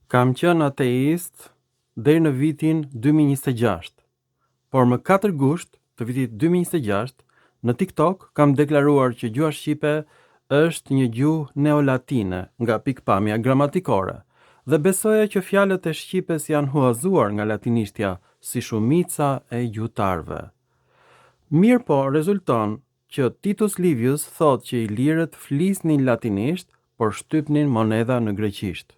Kam qenë ateist deri në vitin 2026, por më 4 gusht të vitit 2026 në TikTok kam deklaruar që gjuha shqipe është një gjuhë neolatine nga pikpamja gramatikore dhe besoja që fjalët e shqipes janë huazuar nga latinishtja si shumica e gjuhëtarëve. Mirë po, rezulton që Titus Livius thot që ilirët flisnin latinisht, por shtypnin monedha në greqisht.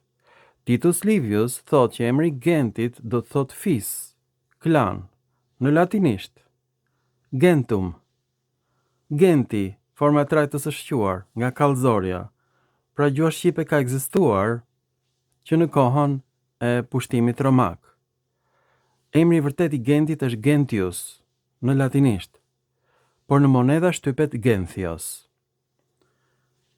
Titus Livius thot që emri Gentit do të thot fis, klan, në latinisht. Gentum. Genti, forma e trajtës së shquar, nga kallëzorja. Pra gjuha shqipe ka ekzistuar që në kohën e pushtimit romak. Emri i vërtet i Gentit është Gentius, në latinisht, por në monedha shtypet Genthios.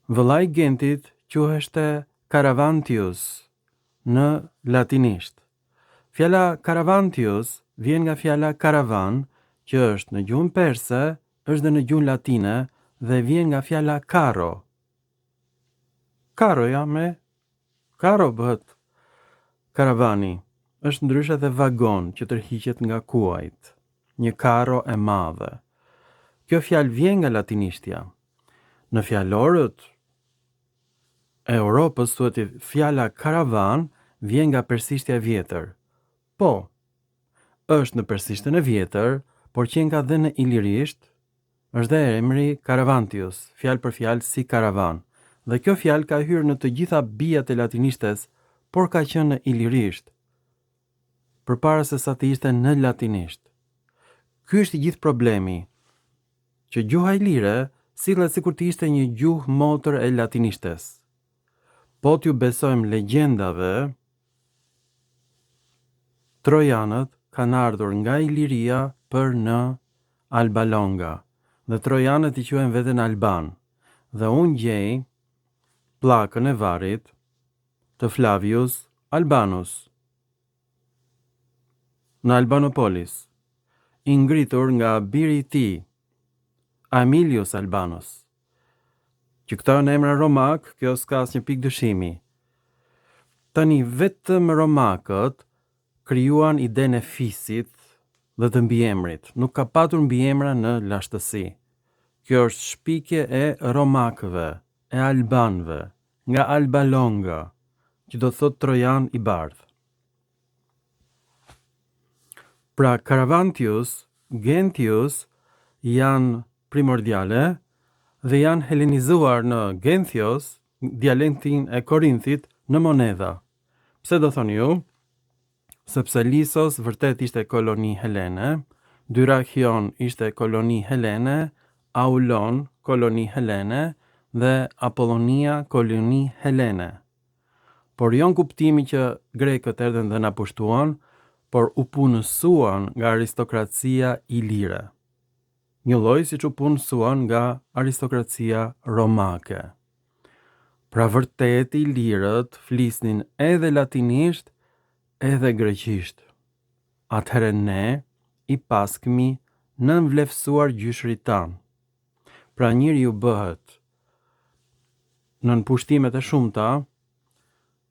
Vëllai i Gentit quheshte Caravantius, në latinisht. Fjala Caravantius vjen nga fjala karavan, që është në gjuhën perse, është dhe në gjuhën latine dhe vjen nga fjala karo. Karoja me karo bëhet karavani. Është ndryshe dhe vagon që tërhiqet nga kuajt, një karo e madhe. Kjo fjalë vjen nga latinishtja. Në fjalorët e Europës thuhet fjala karavan vjen nga persishtja e vjetër. Po, është në persishtën e vjetër, por që nga dhe në ilirisht, është dhe emri Caravantius, fjalë për fjalë si karavan. Dhe kjo fjalë ka hyrë në të gjitha bijat e latinishtes, por ka qenë në ilirisht, përpara se sa të ishte në latinisht. Ky është i gjithë problemi, që gjuha ilire sillet sikur të ishte një gjuhë motër e latinishtes. Po t'ju besojmë legjendave, trojanët kanë ardhur nga Iliria për në Alba Longa, dhe trojanët i quajnë veten Alban, dhe unë gjej pllakën e varrit të Flavius Albanus në Albanopolis, i ngritur nga biri i tij, Aemilius Albanus. Që këta në emra romak, kjo s'ka asnjë pikë dyshimi. Tani vetëm romakët krijuan idenë e fisit dhe të mbiemrit, nuk ka patur mbiemra në lashtësi. Kjo është shpikje e romakëve, e albanëve, nga Alba Longa, që do thot trojan i bardh. Pra Caravantius, Gentius janë primordiale dhe janë helenizuar në Genthios, dialektin e Korinthit, në monedha. Pse do thoni ju? Sepse Lisos vërtet ishte koloni helene, Dyrachion ishte koloni helene, Aulon koloni helene dhe Apollonia koloni helene. Por jo në kuptimi që grekët erdhën dhe na pushtuan, por u punësuan nga aristokracia ilire. Një lloj siç u punësuan nga aristokracia romake. Pra vërtet ilirët flisnin edhe latinisht, edhe greqisht. Atëherë ne i paskmi nënvlefsuar gjyshrit tanë. Pra njeriu bëhet nën pushtimet e shumta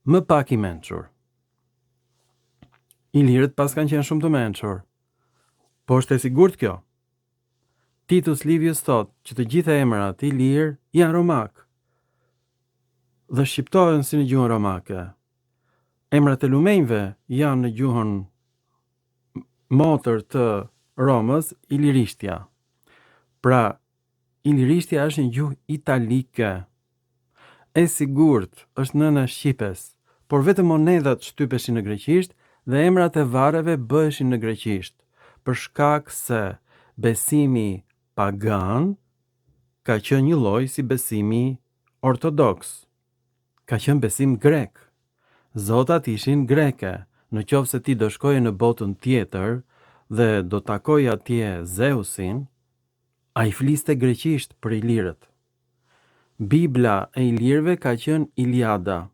më pak i mençur. Ilirët pas kanë qenë shumë të mençur. Po është e sigurt kjo? Titus Livius thot që të gjitha emrat ilir janë romak dhe shqiptohen si në gjuhën romake. Emrat e lumenjve janë në gjuhën motër të Romës, ilirishtja. Pra, ilirishtja është një gjuhë italike. E sigurt është nëna e shqipes, por vetëm monedhat shtypeshin në greqisht dhe emrat e varreve bëheshin në greqisht, për shkak se besimi pagan ka qenë një lloj si besimi ortodoks. Ka qenë besim grek. Zotat ishin greke. Në qoftë se ti do shkoje në botën tjetër dhe do takoje atje Zeusin, ai fliste greqisht për ilirët. Bibla e ilirëve ka qenë Iliada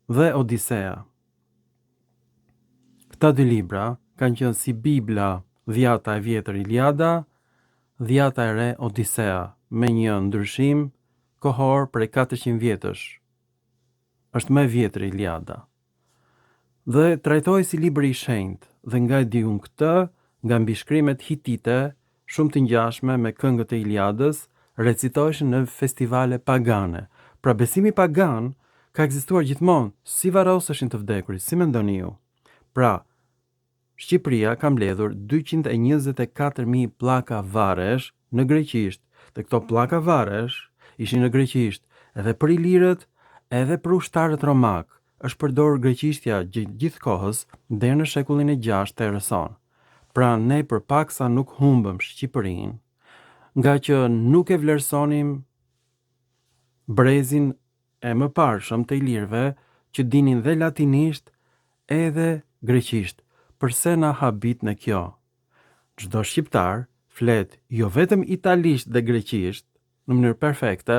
dhe Odisea. Këta dy libra kanë qenë si Bibla, dhjata e vjetër Iliada, dhjata e re Odisea, me një ndryshim kohor prej 400 vjetësh. Është më e vjetër Iliada. dhe trajtohej si libër i shenjtë, dhe nga e diun këtë, nga mbishkrimet hitite, shumë të ngjashme me këngët e Iliadës, recitoheshin në festivale pagane. Pra besimi pagan ka ekzistuar gjithmonë, si varroseshin të vdekurit, si mendoni ju? Pra, Shqipëria ka mbledhur 224.000 pllaka varesh në greqisht, dhe këto pllaka varesh ishin në greqisht edhe për ilirët, edhe për ushtarët romak. Është përdorur greqishtja gjithë kohës deri në shekullin e 6 të erës sonë. Pra ne përpaksa nuk humbëm Shqipërinë, nga që nuk e vlerësonim brezin e mëparshëm të ilirëve që dinin dhe latinisht edhe greqisht. Përse na habit në kjo? Çdo shqiptar flet jo vetëm italisht dhe greqisht në mënyrë perfekte,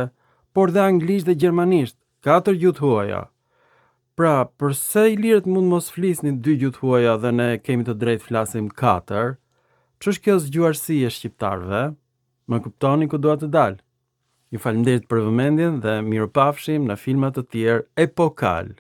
por dhe anglisht dhe gjermanisht, 4 gjuhë huaja. Pra, përse ilirët mund mos flisnin 2 gjuhë huaja dhe ne kemi të drejtë flasim 4? Ç'është kjo zgjuarësi e shqiptarëve? Më kuptoni ku dua të dal? Ju falenderit për vëmendjen dhe mirupafshim në filma të tjerë epokal.